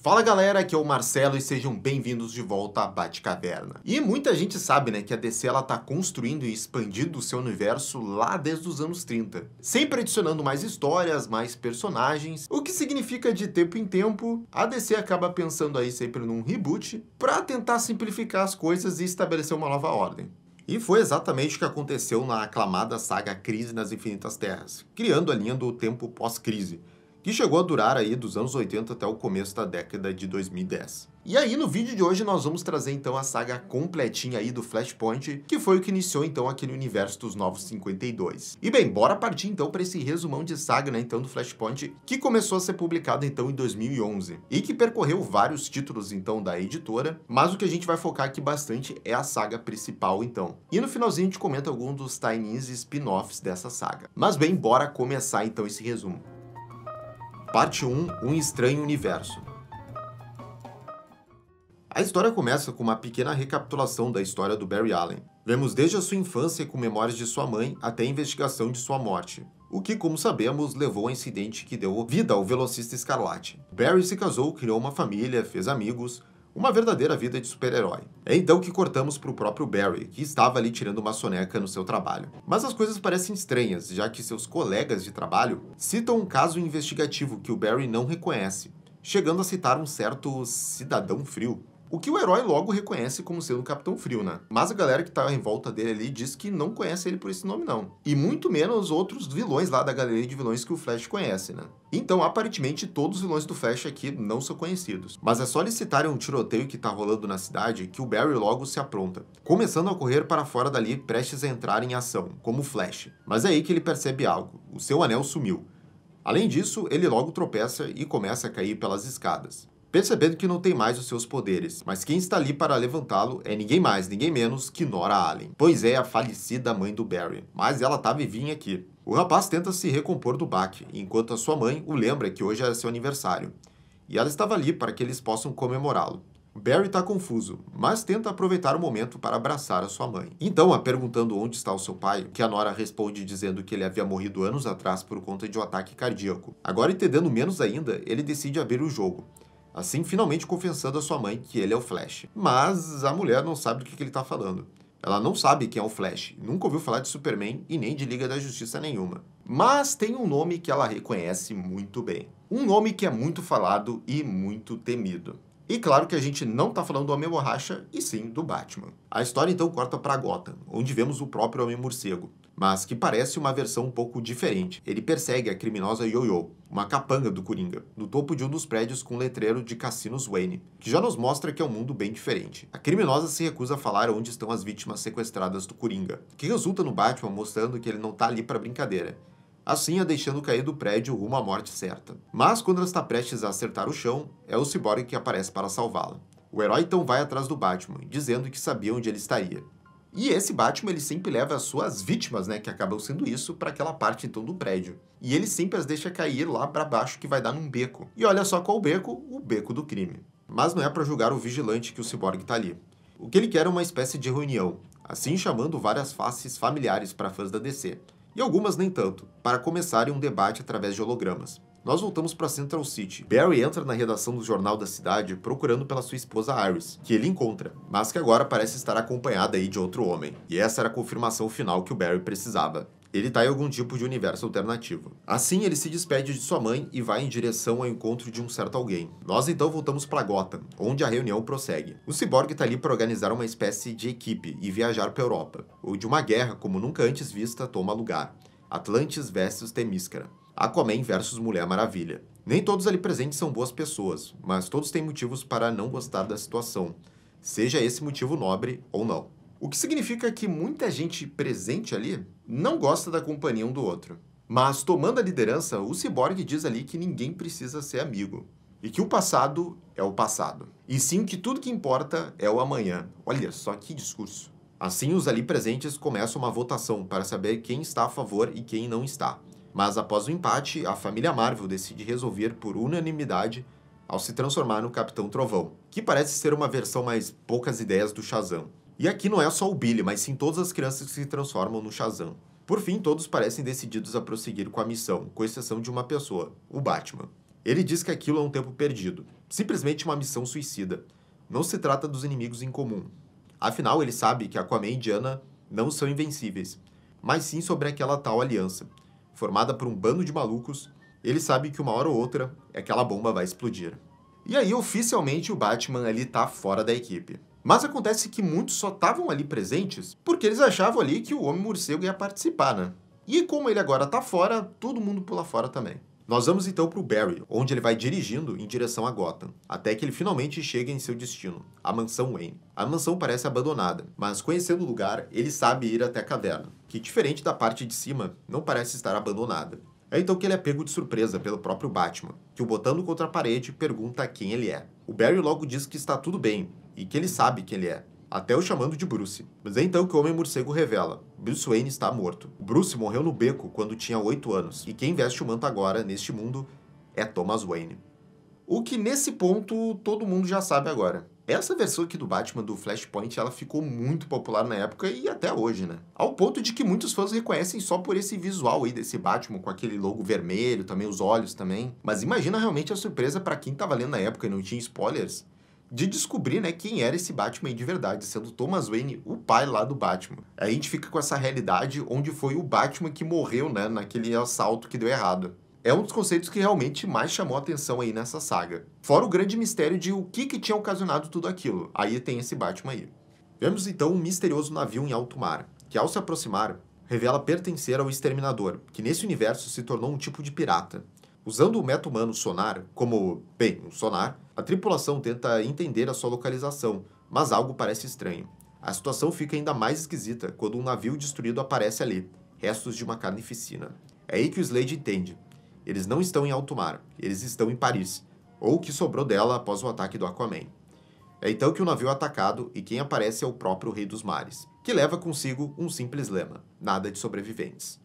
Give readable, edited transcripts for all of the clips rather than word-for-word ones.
Fala galera, aqui é o Marcelo e sejam bem-vindos de volta à Batcaverna. E muita gente sabe, né, que a DC ela tá construindo e expandindo o seu universo lá desde os anos 30. Sempre adicionando mais histórias, mais personagens, o que significa de tempo em tempo, a DC acaba pensando aí sempre num reboot pra tentar simplificar as coisas e estabelecer uma nova ordem. E foi exatamente o que aconteceu na aclamada saga Crise nas Infinitas Terras, criando a linha do tempo pós-crise, que chegou a durar aí dos anos 80 até o começo da década de 2010. E aí no vídeo de hoje nós vamos trazer então a saga completinha aí do Flashpoint, que foi o que iniciou então aquele universo dos Novos 52. E bem, bora partir então para esse resumão de saga, né, então do Flashpoint, que começou a ser publicado então em 2011 e que percorreu vários títulos então da editora, mas o que a gente vai focar aqui bastante é a saga principal então. E no finalzinho a gente comenta alguns dos tie-ins e spin-offs dessa saga. Mas bem, bora começar então esse resumo. Parte 1, Um Estranho Universo. A história começa com uma pequena recapitulação da história do Barry Allen. Vemos desde a sua infância com memórias de sua mãe até a investigação de sua morte, o que, como sabemos, levou ao incidente que deu vida ao Velocista Escarlate. Barry se casou, criou uma família, fez amigos, uma verdadeira vida de super-herói. É então que cortamos para o próprio Barry, que estava ali tirando uma soneca no seu trabalho. Mas as coisas parecem estranhas, já que seus colegas de trabalho citam um caso investigativo que o Barry não reconhece, chegando a citar um certo cidadão frio. O que o herói logo reconhece como sendo o Capitão Frio, né? Mas a galera que tá em volta dele ali diz que não conhece ele por esse nome, não. E muito menos outros vilões lá da galeria de vilões que o Flash conhece, né? Então, aparentemente, todos os vilões do Flash aqui não são conhecidos. Mas é só eles citarem um tiroteio que tá rolando na cidade que o Barry logo se apronta, começando a correr para fora dali, prestes a entrar em ação, como o Flash. Mas é aí que ele percebe algo. O seu anel sumiu. Além disso, ele logo tropeça e começa a cair pelas escadas, percebendo que não tem mais os seus poderes, mas quem está ali para levantá-lo é ninguém mais, ninguém menos que Nora Allen, pois é a falecida mãe do Barry, mas ela tá vivinha aqui. O rapaz tenta se recompor do baque, enquanto a sua mãe o lembra que hoje é seu aniversário, e ela estava ali para que eles possam comemorá-lo. Barry está confuso, mas tenta aproveitar o momento para abraçar a sua mãe. Então, a perguntando onde está o seu pai, que a Nora responde dizendo que ele havia morrido anos atrás por conta de um ataque cardíaco. Agora, entendendo menos ainda, ele decide abrir o jogo, assim finalmente confessando a sua mãe que ele é o Flash. Mas a mulher não sabe do que ele está falando. Ela não sabe quem é o Flash, nunca ouviu falar de Superman e nem de Liga da Justiça nenhuma. Mas tem um nome que ela reconhece muito bem. Um nome que é muito falado e muito temido. E claro que a gente não está falando do Homem-Borracha, e sim do Batman. A história então corta para Gotham, onde vemos o próprio Homem-Morcego, mas que parece uma versão um pouco diferente. Ele persegue a criminosa Yo-Yo, uma capanga do Coringa, no topo de um dos prédios com um letreiro de Cassinos Wayne, que já nos mostra que é um mundo bem diferente. A criminosa se recusa a falar onde estão as vítimas sequestradas do Coringa, que resulta no Batman mostrando que ele não está ali para brincadeira, assim a deixando cair do prédio rumo à morte certa. Mas quando ela está prestes a acertar o chão, é o Cyborg que aparece para salvá-la. O herói então vai atrás do Batman, dizendo que sabia onde ele estaria. E esse Batman, ele sempre leva as suas vítimas, né, que acabam sendo isso, para aquela parte então do prédio. E ele sempre as deixa cair lá para baixo, que vai dar num beco. E olha só qual beco? O beco do crime. Mas não é para julgar o vigilante que o Cyborg tá ali. O que ele quer é uma espécie de reunião, assim chamando várias faces familiares para fãs da DC. E algumas nem tanto, para começarem um debate através de hologramas. Nós voltamos para Central City. Barry entra na redação do jornal da cidade procurando pela sua esposa Iris, que ele encontra, mas que agora parece estar acompanhada aí de outro homem. E essa era a confirmação final que o Barry precisava. Ele está em algum tipo de universo alternativo. Assim, ele se despede de sua mãe e vai em direção ao encontro de um certo alguém. Nós então voltamos para Gotham, onde a reunião prossegue. O Cyborg está ali para organizar uma espécie de equipe e viajar para a Europa, onde uma guerra como nunca antes vista toma lugar. Atlantis versus Themyscira. Aquaman versus Mulher Maravilha. Nem todos ali presentes são boas pessoas, mas todos têm motivos para não gostar da situação, seja esse motivo nobre ou não. O que significa que muita gente presente ali não gosta da companhia um do outro. Mas tomando a liderança, o Cyborg diz ali que ninguém precisa ser amigo, e que o passado é o passado, e sim que tudo que importa é o amanhã. Olha só que discurso. Assim, os ali presentes começam uma votação para saber quem está a favor e quem não está. Mas após o empate, a família Marvel decide resolver por unanimidade ao se transformar no Capitão Trovão, que parece ser uma versão mais poucas ideias do Shazam. E aqui não é só o Billy, mas sim todas as crianças que se transformam no Shazam. Por fim, todos parecem decididos a prosseguir com a missão, com exceção de uma pessoa, o Batman. Ele diz que aquilo é um tempo perdido, simplesmente uma missão suicida. Não se trata dos inimigos em comum. Afinal, ele sabe que Aquaman e Diana não são invencíveis, mas sim sobre aquela tal aliança. Formada por um bando de malucos, ele sabe que uma hora ou outra aquela bomba vai explodir. E aí, oficialmente, o Batman ali tá fora da equipe. Mas acontece que muitos só estavam ali presentes porque eles achavam ali que o Homem-Morcego ia participar, né? E como ele agora tá fora, todo mundo pula fora também. Nós vamos então pro Barry, onde ele vai dirigindo em direção a Gotham, até que ele finalmente chega em seu destino, a mansão Wayne. A mansão parece abandonada, mas conhecendo o lugar, ele sabe ir até a caverna, que diferente da parte de cima, não parece estar abandonada. É então que ele é pego de surpresa pelo próprio Batman, que o botando contra a parede pergunta quem ele é. O Barry logo diz que está tudo bem, e que ele sabe quem ele é, até o chamando de Bruce. Mas é então que o Homem-Morcego revela: Bruce Wayne está morto. Bruce morreu no beco quando tinha 8 anos, e quem veste o manto agora, neste mundo, é Thomas Wayne. O que nesse ponto todo mundo já sabe agora. Essa versão aqui do Batman do Flashpoint, ela ficou muito popular na época e até hoje, né? Ao ponto de que muitos fãs reconhecem só por esse visual aí desse Batman, com aquele logo vermelho, também os olhos também. Mas imagina realmente a surpresa pra quem tava lendo na época e não tinha spoilers, de descobrir, né, quem era esse Batman aí de verdade, sendo Thomas Wayne o pai lá do Batman. Aí a gente fica com essa realidade onde foi o Batman que morreu, né, naquele assalto que deu errado. É um dos conceitos que realmente mais chamou a atenção aí nessa saga. Fora o grande mistério de o que tinha ocasionado tudo aquilo. Aí tem esse Batman aí. Vemos então um misterioso navio em alto mar, que ao se aproximar, revela pertencer ao Exterminador, que nesse universo se tornou um tipo de pirata. Usando o meta-humano sonar como, bem, um sonar, a tripulação tenta entender a sua localização, mas algo parece estranho. A situação fica ainda mais esquisita quando um navio destruído aparece ali, restos de uma carnificina. É aí que o Slade entende. Eles não estão em alto mar, eles estão em Paris, ou o que sobrou dela após o ataque do Aquaman. É então que o navio é atacado e quem aparece é o próprio Rei dos Mares, que leva consigo um simples lema: nada de sobreviventes.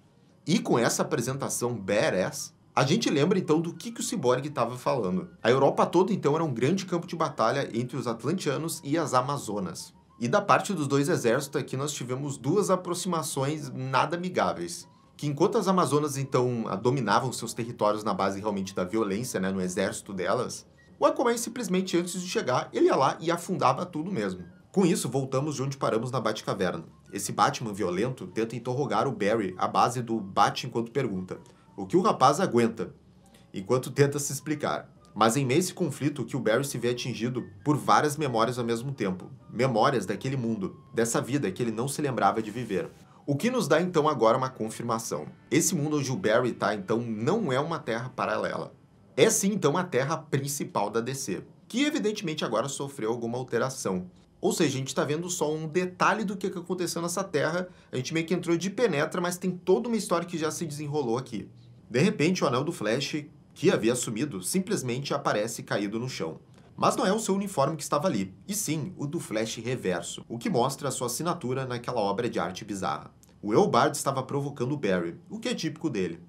E com essa apresentação badass, a gente lembra então do que o Cyborg estava falando. A Europa toda então era um grande campo de batalha entre os Atlanteanos e as Amazonas. E da parte dos dois exércitos aqui nós tivemos duas aproximações nada amigáveis. Que enquanto as Amazonas então dominavam seus territórios na base realmente da violência, né, no exército delas, o Aquaman simplesmente antes de chegar, ele ia lá e afundava tudo mesmo. Com isso, voltamos de onde paramos na Batcaverna. Esse Batman violento tenta interrogar o Barry à base do bate enquanto pergunta o que o rapaz aguenta, enquanto tenta se explicar. Mas em meio a esse conflito que o Barry se vê atingido por várias memórias ao mesmo tempo. Memórias daquele mundo, dessa vida que ele não se lembrava de viver. O que nos dá então agora uma confirmação. Esse mundo onde o Barry tá então não é uma terra paralela. É sim então a terra principal da DC, que evidentemente agora sofreu alguma alteração. Ou seja, a gente está vendo só um detalhe do que aconteceu nessa terra, a gente meio que entrou de penetra, mas tem toda uma história que já se desenrolou aqui. De repente o anel do Flash, que havia sumido, simplesmente aparece caído no chão. Mas não é o seu uniforme que estava ali, e sim o do Flash reverso, o que mostra a sua assinatura naquela obra de arte bizarra. O Eobard estava provocando o Barry, o que é típico dele.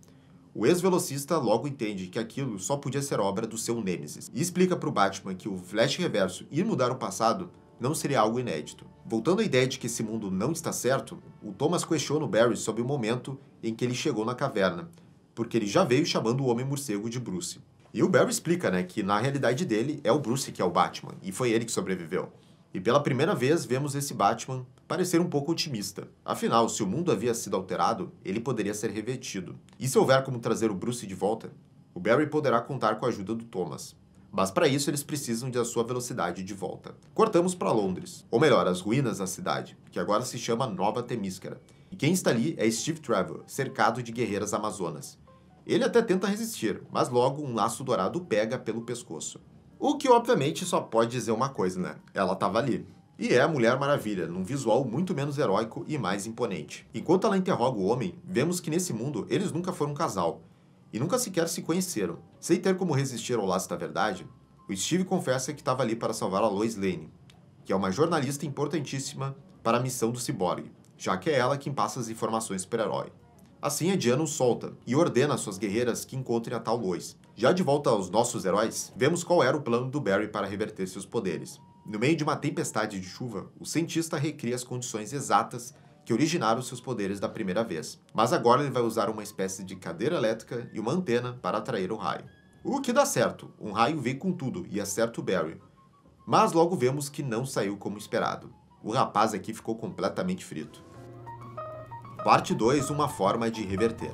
O ex-velocista logo entende que aquilo só podia ser obra do seu Nêmesis, e explica para o Batman que o Flash reverso ir mudar o passado não seria algo inédito. Voltando à ideia de que esse mundo não está certo, o Thomas questiona o Barry sobre o momento em que ele chegou na caverna, porque ele já veio chamando o Homem-Morcego de Bruce. E o Barry explica, né, que na realidade dele é o Bruce que é o Batman, e foi ele que sobreviveu. E pela primeira vez vemos esse Batman parecer um pouco otimista. Afinal, se o mundo havia sido alterado, ele poderia ser revertido. E se houver como trazer o Bruce de volta, o Barry poderá contar com a ajuda do Thomas. Mas para isso eles precisam de a sua velocidade de volta. Cortamos para Londres, ou melhor, as ruínas da cidade, que agora se chama Nova Temíscara. E quem está ali é Steve Trevor, cercado de guerreiras amazonas. Ele até tenta resistir, mas logo um laço dourado o pega pelo pescoço. O que obviamente só pode dizer uma coisa, né? Ela estava ali. E é a Mulher Maravilha, num visual muito menos heróico e mais imponente. Enquanto ela interroga o homem, vemos que nesse mundo eles nunca foram um casal. E nunca sequer se conheceram. Sem ter como resistir ao laço da verdade, o Steve confessa que estava ali para salvar a Lois Lane, que é uma jornalista importantíssima para a missão do Cyborg, já que é ela quem passa as informações para o herói. Assim, a Diana o solta e ordena às suas guerreiras que encontrem a tal Lois. Já de volta aos nossos heróis, vemos qual era o plano do Barry para reverter seus poderes. No meio de uma tempestade de chuva, o cientista recria as condições exatas que originaram seus poderes da primeira vez. Mas agora ele vai usar uma espécie de cadeira elétrica e uma antena para atrair o raio. O que dá certo, um raio vem com tudo e acerta o Barry. Mas logo vemos que não saiu como esperado. O rapaz aqui ficou completamente frito. Parte 2, uma forma de reverter.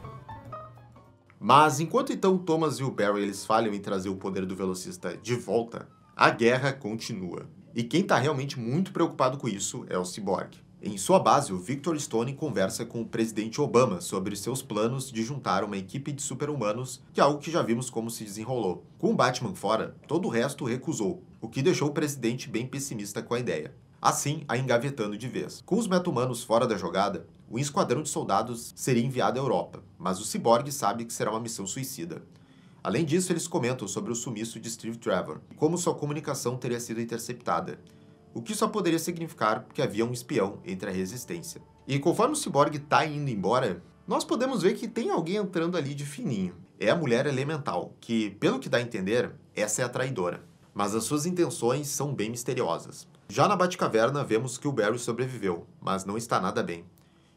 Mas enquanto então Thomas e o Barry eles falham em trazer o poder do velocista de volta, a guerra continua. E quem está realmente muito preocupado com isso é o Cyborg. Em sua base, o Victor Stone conversa com o presidente Obama sobre seus planos de juntar uma equipe de super-humanos, que é algo que já vimos como se desenrolou. Com o Batman fora, todo o resto recusou, o que deixou o presidente bem pessimista com a ideia, assim a engavetando de vez. Com os meta-humanos fora da jogada, um esquadrão de soldados seria enviado à Europa, mas o Cyborg sabe que será uma missão suicida. Além disso, eles comentam sobre o sumiço de Steve Trevor e como sua comunicação teria sido interceptada, o que só poderia significar que havia um espião entre a resistência. E conforme o Cyborg está indo embora, nós podemos ver que tem alguém entrando ali de fininho. É a Mulher Elemental, que, pelo que dá a entender, essa é a traidora. Mas as suas intenções são bem misteriosas. Já na Batcaverna, vemos que o Barry sobreviveu, mas não está nada bem.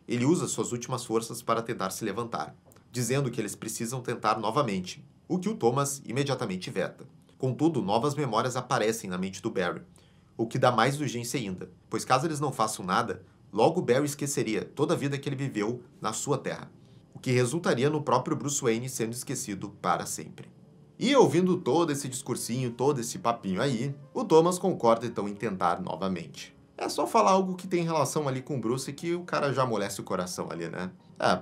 Ele usa suas últimas forças para tentar se levantar, dizendo que eles precisam tentar novamente, o que o Thomas imediatamente veta. Contudo, novas memórias aparecem na mente do Barry, o que dá mais urgência ainda, pois caso eles não façam nada, logo Barry esqueceria toda a vida que ele viveu na sua terra, o que resultaria no próprio Bruce Wayne sendo esquecido para sempre. E ouvindo todo esse discursinho, todo esse papinho aí, o Thomas concorda então em tentar novamente. É só falar algo que tem relação ali com o Bruce que o cara já amolece o coração ali, né?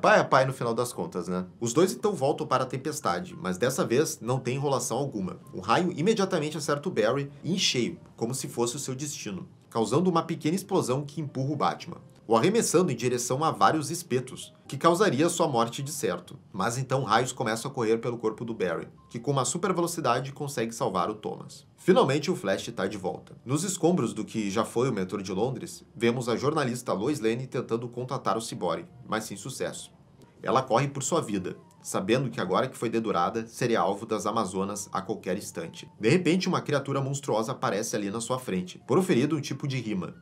Pai é pai no final das contas, né? Os dois então voltam para a tempestade, mas dessa vez não tem enrolação alguma. Um raio imediatamente acerta o Barry em cheio, como se fosse o seu destino, causando uma pequena explosão que empurra o Batman, o arremessando em direção a vários espetos, que causaria sua morte de certo. Mas então raios começam a correr pelo corpo do Barry, que com uma super velocidade consegue salvar o Thomas. Finalmente o Flash está de volta. Nos escombros do que já foi o metrô de Londres, vemos a jornalista Lois Lane tentando contatar o Cyborg, mas sem sucesso. Ela corre por sua vida, sabendo que agora que foi dedurada, seria alvo das Amazonas a qualquer instante. De repente, uma criatura monstruosa aparece ali na sua frente, proferindo um tipo de rima.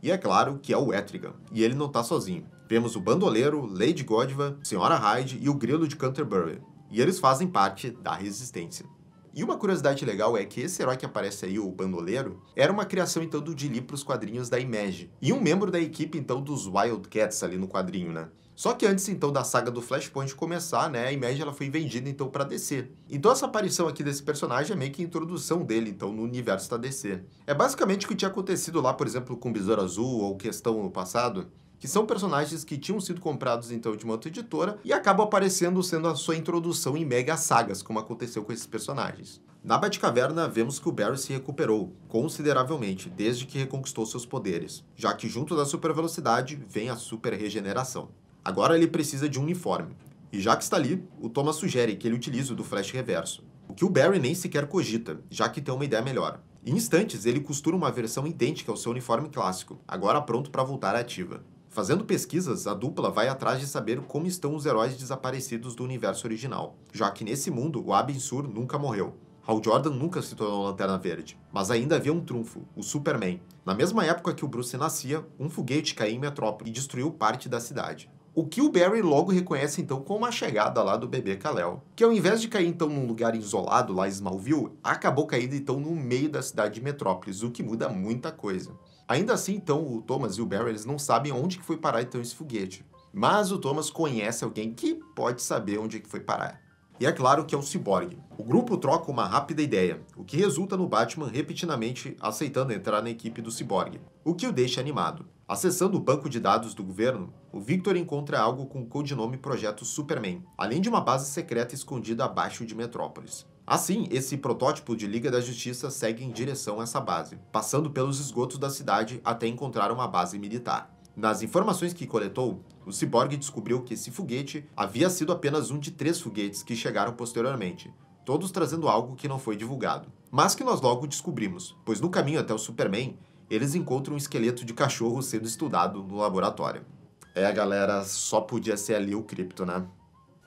E é claro que é o Etrigan, e ele não está sozinho. Vemos o Bandoleiro, Lady Godiva, Senhora Hyde e o Grilo de Canterbury, e eles fazem parte da Resistência. E uma curiosidade legal é que esse herói que aparece aí, o Bandoleiro, era uma criação então do Dili para os quadrinhos da Image, e um membro da equipe então dos Wildcats ali no quadrinho, né? Só que antes então da saga do Flashpoint começar, né, a Image ela foi vendida então para DC. Então essa aparição aqui desse personagem é meio que a introdução dele então no universo da DC. É basicamente o que tinha acontecido lá, por exemplo, com Besouro Azul ou Questão no passado, que são personagens que tinham sido comprados então de uma outra editora e acabam aparecendo sendo a sua introdução em mega sagas, como aconteceu com esses personagens. Na Batcaverna, vemos que o Barry se recuperou consideravelmente desde que reconquistou seus poderes, já que junto da super velocidade vem a super regeneração. Agora ele precisa de um uniforme, e já que está ali, o Thomas sugere que ele utilize o do Flash Reverso, o que o Barry nem sequer cogita, já que tem uma ideia melhor. Em instantes, ele costura uma versão idêntica ao seu uniforme clássico, agora pronto para voltar à ativa. Fazendo pesquisas, a dupla vai atrás de saber como estão os heróis desaparecidos do universo original, já que nesse mundo o Abin Sur nunca morreu. Hal Jordan nunca se tornou Lanterna Verde, mas ainda havia um trunfo, o Superman. Na mesma época que o Bruce nascia, um foguete caiu em Metrópole e destruiu parte da cidade. O que o Barry logo reconhece então como a chegada lá do bebê Kal-El, que ao invés de cair então num lugar isolado lá em Smallville, acabou caindo então no meio da cidade de Metrópolis, o que muda muita coisa. Ainda assim então o Thomas e o Barry eles não sabem onde que foi parar então esse foguete, mas o Thomas conhece alguém que pode saber onde é que foi parar. E é claro que é o Cyborg. O grupo troca uma rápida ideia, o que resulta no Batman repetidamente aceitando entrar na equipe do Cyborg, o que o deixa animado. Acessando o banco de dados do governo, o Victor encontra algo com o codinome Projeto Superman, além de uma base secreta escondida abaixo de Metrópolis. Assim, esse protótipo de Liga da Justiça segue em direção a essa base, passando pelos esgotos da cidade até encontrar uma base militar. Nas informações que coletou, o Cyborg descobriu que esse foguete havia sido apenas um de 3 foguetes que chegaram posteriormente, todos trazendo algo que não foi divulgado. Mas que nós logo descobrimos, pois no caminho até o Superman, eles encontram um esqueleto de cachorro sendo estudado no laboratório. Galera, só podia ser ali o Krypto, né?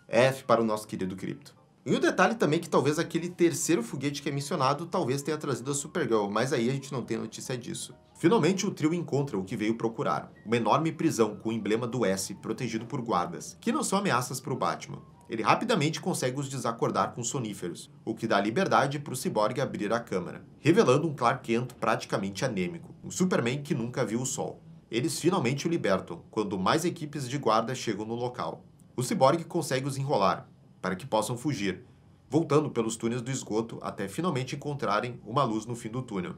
F para o nosso querido Krypto. E o detalhe também é que talvez aquele terceiro foguete que é mencionado talvez tenha trazido a Supergirl, mas aí a gente não tem notícia disso. Finalmente o trio encontra o que veio procurar, uma enorme prisão com o emblema do S protegido por guardas, que não são ameaças para o Batman. Ele rapidamente consegue os desacordar com soníferos, o que dá liberdade para o ciborgue abrir a câmara, revelando um Clark Kent praticamente anêmico, um Superman que nunca viu o sol. Eles finalmente o libertam, quando mais equipes de guarda chegam no local. O ciborgue consegue os enrolar, para que possam fugir, voltando pelos túneis do esgoto até finalmente encontrarem uma luz no fim do túnel,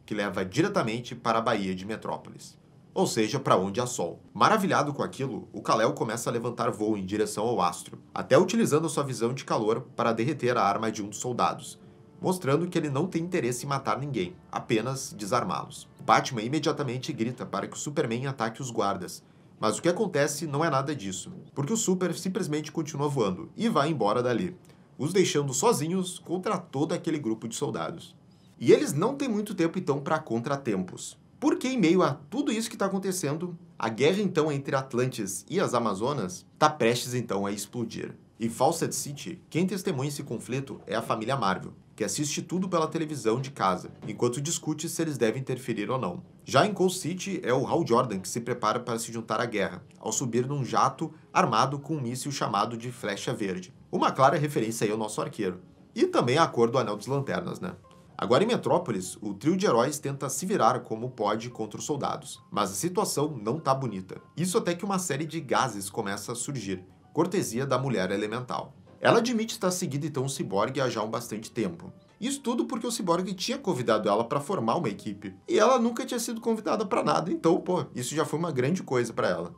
que leva diretamente para a Baía de Metrópolis. Ou seja, para onde há sol. Maravilhado com aquilo, o Kal-El começa a levantar voo em direção ao astro, até utilizando sua visão de calor para derreter a arma de um dos soldados, mostrando que ele não tem interesse em matar ninguém, apenas desarmá-los. Batman imediatamente grita para que o Superman ataque os guardas, mas o que acontece não é nada disso, porque o Super simplesmente continua voando e vai embora dali, os deixando sozinhos contra todo aquele grupo de soldados. E eles não têm muito tempo então para contratempos. Porque em meio a tudo isso que está acontecendo, a guerra então entre Atlantis e as Amazonas está prestes então a explodir. Em Fawcett City, quem testemunha esse conflito é a família Marvel, que assiste tudo pela televisão de casa, enquanto discute se eles devem interferir ou não. Já em Cold City, é o Hal Jordan que se prepara para se juntar à guerra, ao subir num jato armado com um míssil chamado de Flecha Verde. Uma clara referência aí ao nosso arqueiro. E também a cor do Anel das Lanternas, né? Agora em Metrópolis, o trio de heróis tenta se virar como pode contra os soldados, mas a situação não tá bonita. Isso até que uma série de gases começa a surgir, cortesia da mulher elemental. Ela admite estar seguindo então o ciborgue há já um bastante tempo. Isso tudo porque o ciborgue tinha convidado ela para formar uma equipe, e ela nunca tinha sido convidada para nada, então, isso já foi uma grande coisa para ela.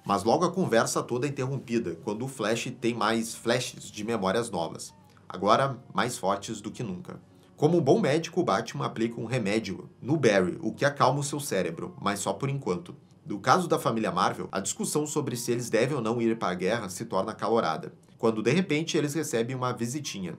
Mas logo a conversa toda é interrompida, quando o Flash tem mais flashes de memórias novas, agora mais fortes do que nunca. Como um bom médico, o Batman aplica um remédio no Barry, o que acalma o seu cérebro, mas só por enquanto. No caso da família Marvel, a discussão sobre se eles devem ou não ir para a guerra se torna acalorada, quando de repente eles recebem uma visitinha.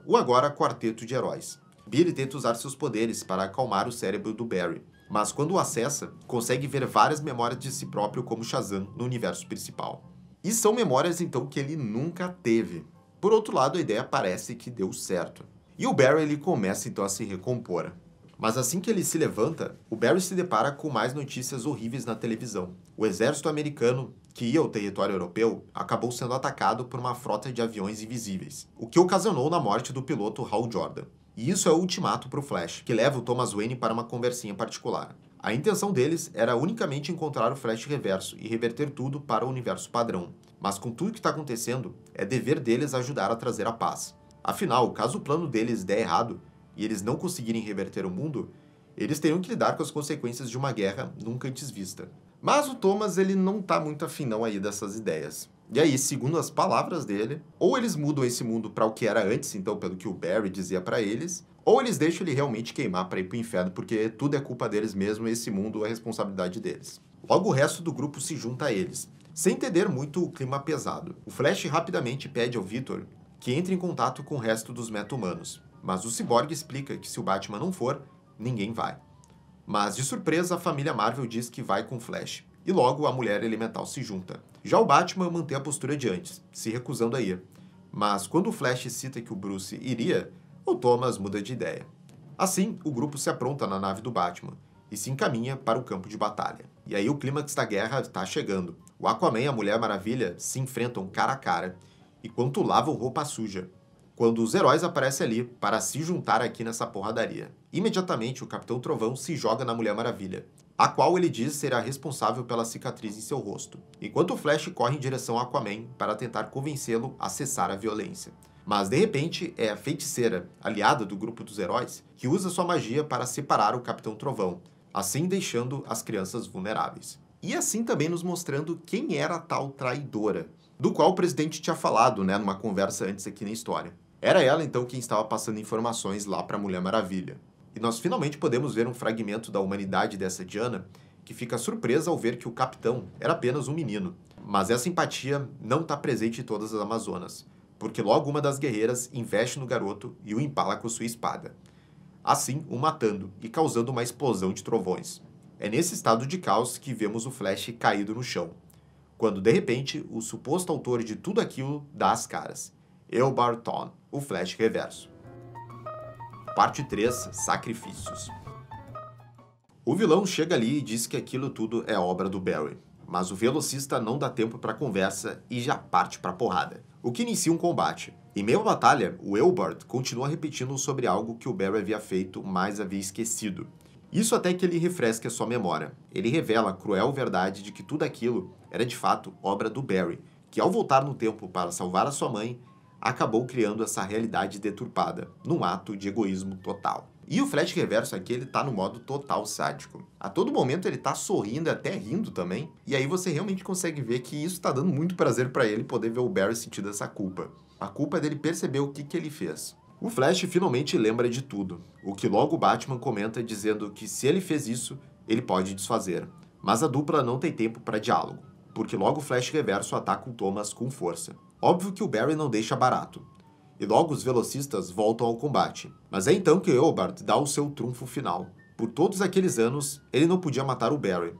O agora quarteto de heróis. Billy tenta usar seus poderes para acalmar o cérebro do Barry, mas quando o acessa, consegue ver várias memórias de si próprio como Shazam no universo principal. E são memórias então que ele nunca teve. Por outro lado, a ideia parece que deu certo. E o Barry ele começa então a se recompor. Mas assim que ele se levanta, o Barry se depara com mais notícias horríveis na televisão. O exército americano, que ia ao território europeu, acabou sendo atacado por uma frota de aviões invisíveis, o que ocasionou na morte do piloto Hal Jordan. E isso é o ultimato para o Flash, que leva o Thomas Wayne para uma conversinha particular. A intenção deles era unicamente encontrar o Flash Reverso e reverter tudo para o universo padrão. Mas com tudo que está acontecendo, é dever deles ajudar a trazer a paz. Afinal, caso o plano deles der errado e eles não conseguirem reverter o mundo, eles teriam que lidar com as consequências de uma guerra nunca antes vista. Mas o Thomas ele não tá muito afim não aí dessas ideias. E aí, segundo as palavras dele, ou eles mudam esse mundo para o que era antes, então pelo que o Barry dizia para eles, ou eles deixam ele realmente queimar para ir pro inferno, porque tudo é culpa deles mesmo e esse mundo é responsabilidade deles. Logo o resto do grupo se junta a eles, sem entender muito o clima pesado. O Flash rapidamente pede ao Victor que entre em contato com o resto dos meta-humanos, mas o Cyborg explica que se o Batman não for, ninguém vai. Mas, de surpresa, a família Marvel diz que vai com o Flash, e logo a Mulher Elemental se junta. Já o Batman mantém a postura de antes, se recusando a ir. Mas quando o Flash cita que o Bruce iria, o Thomas muda de ideia. Assim, o grupo se apronta na nave do Batman e se encaminha para o campo de batalha. E aí o clímax da guerra está chegando. O Aquaman e a Mulher Maravilha se enfrentam cara a cara, enquanto lavam roupa suja, quando os heróis aparecem ali para se juntar aqui nessa porradaria. Imediatamente, o Capitão Trovão se joga na Mulher Maravilha, a qual ele diz ser a responsável pela cicatriz em seu rosto, enquanto o Flash corre em direção ao Aquaman para tentar convencê-lo a cessar a violência. Mas, de repente, é a Feiticeira, aliada do grupo dos heróis, que usa sua magia para separar o Capitão Trovão, assim deixando as crianças vulneráveis. E assim também nos mostrando quem era a tal traidora, do qual o presidente tinha falado, numa conversa antes aqui na história. Era ela, então, quem estava passando informações lá para a Mulher Maravilha. E nós finalmente podemos ver um fragmento da humanidade dessa Diana, que fica surpresa ao ver que o capitão era apenas um menino. Mas essa empatia não está presente em todas as Amazonas, porque logo uma das guerreiras investe no garoto e o empala com sua espada, assim o matando e causando uma explosão de trovões. É nesse estado de caos que vemos o Flash caído no chão, quando de repente o suposto autor de tudo aquilo dá as caras. Eobard Thawne, o Flash Reverso. Parte 3, Sacrifícios. O vilão chega ali e diz que aquilo tudo é obra do Barry, mas o velocista não dá tempo para conversa e já parte para porrada. o que inicia um combate. Em meio à batalha, o Eobard continua repetindo sobre algo que o Barry havia feito, mas havia esquecido. Isso até que ele refresque a sua memória. Ele revela a cruel verdade de que tudo aquilo era de fato obra do Barry, que ao voltar no tempo para salvar a sua mãe, acabou criando essa realidade deturpada, num ato de egoísmo total. E o Flash Reverso aqui, ele tá no modo total sádico. A todo momento ele tá sorrindo e até rindo também, e aí você realmente consegue ver que isso tá dando muito prazer pra ele poder ver o Barry sentindo essa culpa. A culpa é dele perceber o que ele fez. O Flash finalmente lembra de tudo, o que logo o Batman comenta dizendo que se ele fez isso, ele pode desfazer. Mas a dupla não tem tempo para diálogo, porque logo o Flash Reverso ataca o Thomas com força. Óbvio que o Barry não deixa barato, e logo os velocistas voltam ao combate. Mas é então que Eobard dá o seu trunfo final. Por todos aqueles anos, ele não podia matar o Barry,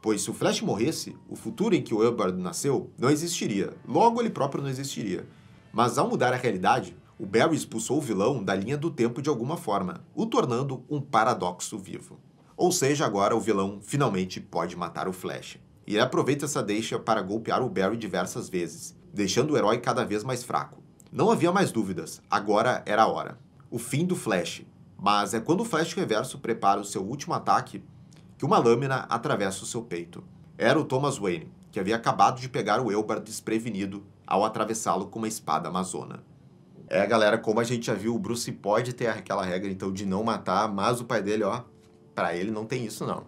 pois se o Flash morresse, o futuro em que o Eobard nasceu não existiria, logo ele próprio não existiria. Mas ao mudar a realidade, o Barry expulsou o vilão da linha do tempo de alguma forma, o tornando um paradoxo vivo. Ou seja, agora o vilão finalmente pode matar o Flash. E ele aproveita essa deixa para golpear o Barry diversas vezes, deixando o herói cada vez mais fraco. Não havia mais dúvidas, agora era a hora. O fim do Flash. Mas é quando o Flash Reverso prepara o seu último ataque que uma lâmina atravessa o seu peito. Era o Thomas Wayne, que havia acabado de pegar o Eobard desprevenido ao atravessá-lo com uma espada amazona. Galera, como a gente já viu, o Bruce pode ter aquela regra então de não matar, mas o pai dele, pra ele não tem isso não.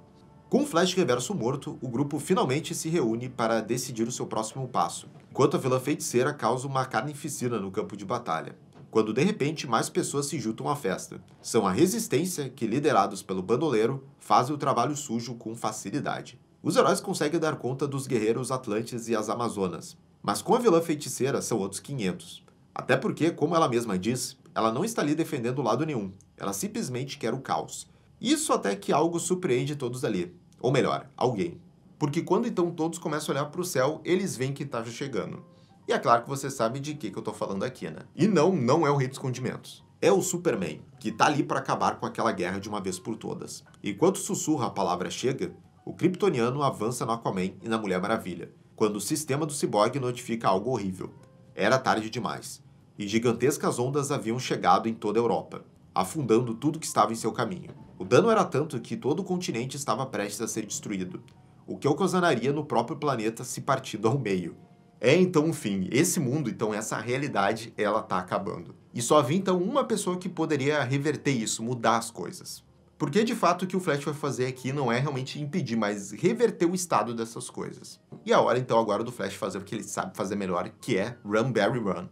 Com o Flash Reverso morto, o grupo finalmente se reúne para decidir o seu próximo passo, enquanto a vilã feiticeira causa uma carnificina no campo de batalha, quando de repente mais pessoas se juntam à festa. São a Resistência que, liderados pelo Bandoleiro, fazem o trabalho sujo com facilidade. Os heróis conseguem dar conta dos guerreiros Atlantes e as Amazonas, mas com a vilã feiticeira são outros 500. Até porque, como ela mesma diz, ela não está ali defendendo lado nenhum, ela simplesmente quer o caos. Isso até que algo surpreende todos ali. Ou melhor, alguém. Porque quando então todos começam a olhar para o céu, eles veem quem está chegando. E é claro que você sabe de que eu tô falando aqui, né? E não é o Rei dos Escondimentos. É o Superman, que tá ali para acabar com aquela guerra de uma vez por todas. Enquanto sussurra a palavra chega, o kryptoniano avança no Aquaman e na Mulher Maravilha, quando o sistema do Cyborg notifica algo horrível. Era tarde demais, e gigantescas ondas haviam chegado em toda a Europa, afundando tudo que estava em seu caminho. O dano era tanto que todo o continente estava prestes a ser destruído, o que ocasionaria no próprio planeta se partindo ao meio. Então o fim. Esse mundo, então essa realidade, ela tá acabando. E só havia então uma pessoa que poderia reverter isso, mudar as coisas. Porque de fato o que o Flash vai fazer aqui não é realmente impedir, mas reverter o estado dessas coisas. E a hora então agora do Flash fazer o que ele sabe fazer melhor, que é Run Barry Run.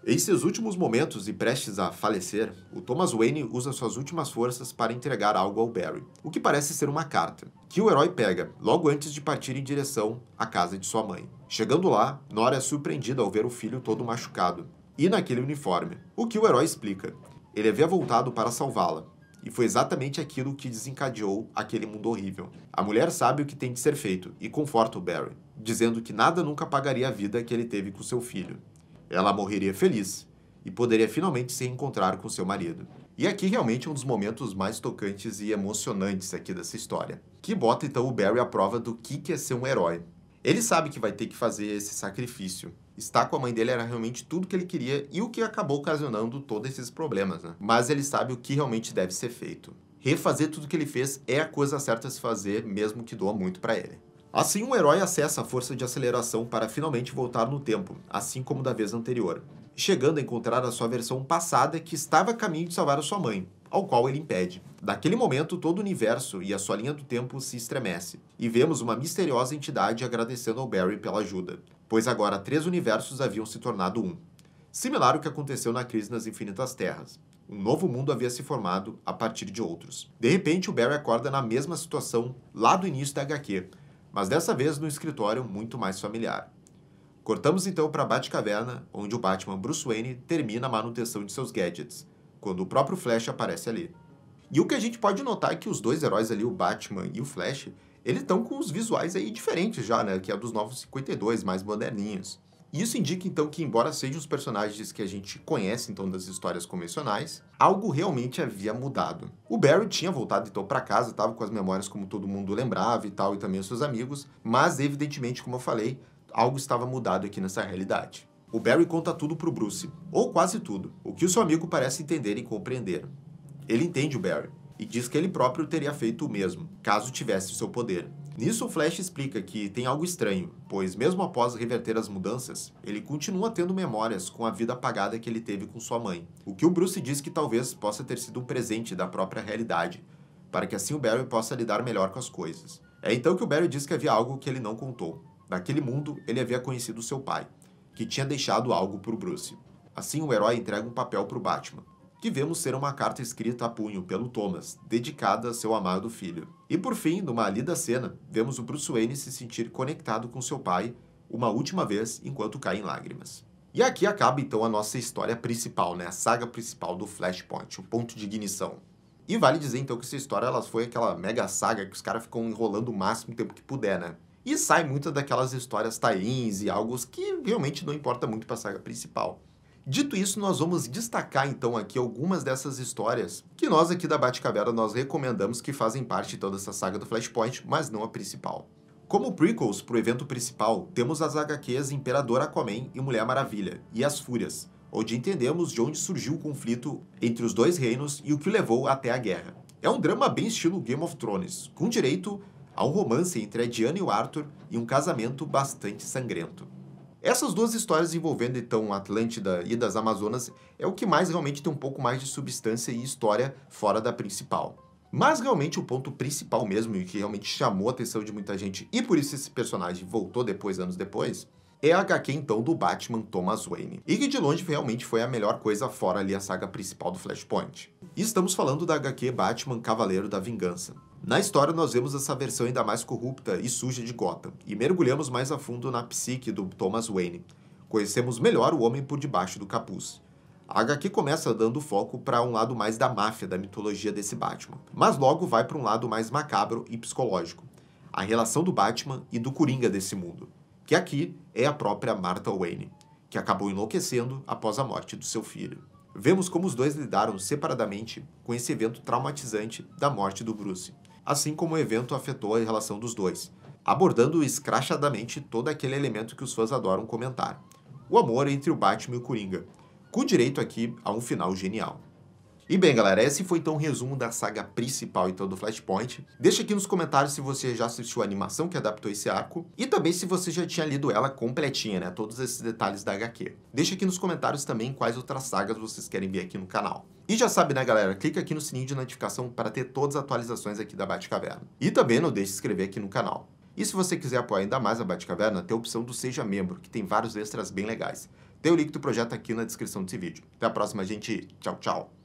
Em seus últimos momentos e prestes a falecer, o Thomas Wayne usa suas últimas forças para entregar algo ao Barry, o que parece ser uma carta, que o herói pega logo antes de partir em direção à casa de sua mãe. Chegando lá, Nora é surpreendida ao ver o filho todo machucado, e naquele uniforme, o que o herói explica. Ele havia voltado para salvá-la, e foi exatamente aquilo que desencadeou aquele mundo horrível. A mulher sabe o que tem de ser feito e conforta o Barry, dizendo que nada nunca apagaria a vida que ele teve com seu filho. Ela morreria feliz e poderia finalmente se reencontrar com seu marido. E aqui realmente é um dos momentos mais tocantes e emocionantes aqui dessa história, que bota então o Barry à prova do que é ser um herói. Ele sabe que vai ter que fazer esse sacrifício. Estar com a mãe dele era realmente tudo que ele queria e o que acabou ocasionando todos esses problemas, né? Mas ele sabe o que realmente deve ser feito. Refazer tudo que ele fez é a coisa certa a se fazer, mesmo que doa muito para ele. Assim, um herói acessa a força de aceleração para finalmente voltar no tempo, assim como da vez anterior, chegando a encontrar a sua versão passada que estava a caminho de salvar a sua mãe, ao qual ele impede. Daquele momento, todo o universo e a sua linha do tempo se estremece, e vemos uma misteriosa entidade agradecendo ao Barry pela ajuda, pois agora 3 universos haviam se tornado um. Similar ao que aconteceu na Crise nas Infinitas Terras. Um novo mundo havia se formado a partir de outros. De repente, o Barry acorda na mesma situação lá do início da HQ, mas dessa vez no escritório muito mais familiar. Cortamos então para a Batcaverna, onde o Batman Bruce Wayne termina a manutenção de seus gadgets, quando o próprio Flash aparece ali. E o que a gente pode notar é que os dois heróis ali, o Batman e o Flash, eles estão com os visuais aí diferentes já, né, que é dos Novos 52, mais moderninhos. E isso indica então que, embora sejam os personagens que a gente conhece então das histórias convencionais, algo realmente havia mudado. O Barry tinha voltado então para casa, estava com as memórias como todo mundo lembrava e tal, e também os seus amigos, mas evidentemente, como eu falei, algo estava mudado aqui nessa realidade. O Barry conta tudo pro Bruce, ou quase tudo, o que o seu amigo parece entender e compreender. Ele entende o Barry, e diz que ele próprio teria feito o mesmo, caso tivesse o seu poder. Nisso, o Flash explica que tem algo estranho, pois mesmo após reverter as mudanças, ele continua tendo memórias com a vida apagada que ele teve com sua mãe, o que o Bruce diz que talvez possa ter sido um presente da própria realidade, para que assim o Barry possa lidar melhor com as coisas. É então que o Barry diz que havia algo que ele não contou. Naquele mundo, ele havia conhecido seu pai, que tinha deixado algo para o Bruce. Assim, o herói entrega um papel para o Batman, que vemos ser uma carta escrita a punho pelo Thomas, dedicada a seu amado filho. E por fim, numa lida cena, vemos o Bruce Wayne se sentir conectado com seu pai uma última vez enquanto cai em lágrimas. E aqui acaba então a nossa história principal, né? A saga principal do Flashpoint, o ponto de ignição. E vale dizer então que essa história ela foi aquela mega saga que os caras ficam enrolando o máximo tempo que puder, né? E sai muitas daquelas histórias tie-ins e algo que realmente não importa muito para a saga principal. Dito isso, nós vamos destacar então aqui algumas dessas histórias que nós aqui da Batcaverna nós recomendamos que fazem parte então dessa saga do Flashpoint, mas não a principal. Como prequels para o evento principal, temos as HQs Imperador Aquaman e Mulher Maravilha, e As Fúrias, onde entendemos de onde surgiu o conflito entre os dois reinos e o que o levou até a guerra. É um drama bem estilo Game of Thrones, com direito a um romance entre a Diana e o Arthur e um casamento bastante sangrento. Essas duas histórias envolvendo então Atlântida e das Amazonas é o que mais realmente tem um pouco mais de substância e história fora da principal. Mas realmente o ponto principal mesmo, e que realmente chamou a atenção de muita gente, e por isso esse personagem voltou depois, anos depois, é a HQ então do Batman Thomas Wayne. E que de longe realmente foi a melhor coisa fora ali a saga principal do Flashpoint. E estamos falando da HQ Batman Cavaleiro da Vingança. Na história nós vemos essa versão ainda mais corrupta e suja de Gotham, e mergulhamos mais a fundo na psique do Thomas Wayne. Conhecemos melhor o homem por debaixo do capuz. A HQ começa dando foco para um lado mais da máfia da mitologia desse Batman, mas logo vai para um lado mais macabro e psicológico, a relação do Batman e do Coringa desse mundo, que aqui é a própria Martha Wayne, que acabou enlouquecendo após a morte do seu filho. Vemos como os dois lidaram separadamente com esse evento traumatizante da morte do Bruce, assim como o evento afetou a relação dos dois, abordando escrachadamente todo aquele elemento que os fãs adoram comentar, o amor entre o Batman e o Coringa, com direito aqui a um final genial. E bem, galera, esse foi então o resumo da saga principal então do Flashpoint. Deixa aqui nos comentários se você já assistiu a animação que adaptou esse arco e também se você já tinha lido ela completinha, né, todos esses detalhes da HQ. Deixa aqui nos comentários também quais outras sagas vocês querem ver aqui no canal. E já sabe, né, galera, clica aqui no sininho de notificação para ter todas as atualizações aqui da Batcaverna. E também não deixe de se inscrever aqui no canal. E se você quiser apoiar ainda mais a Batcaverna, tem a opção do Seja Membro, que tem vários extras bem legais. Tem o link do projeto aqui na descrição desse vídeo. Até a próxima, gente. Tchau, tchau.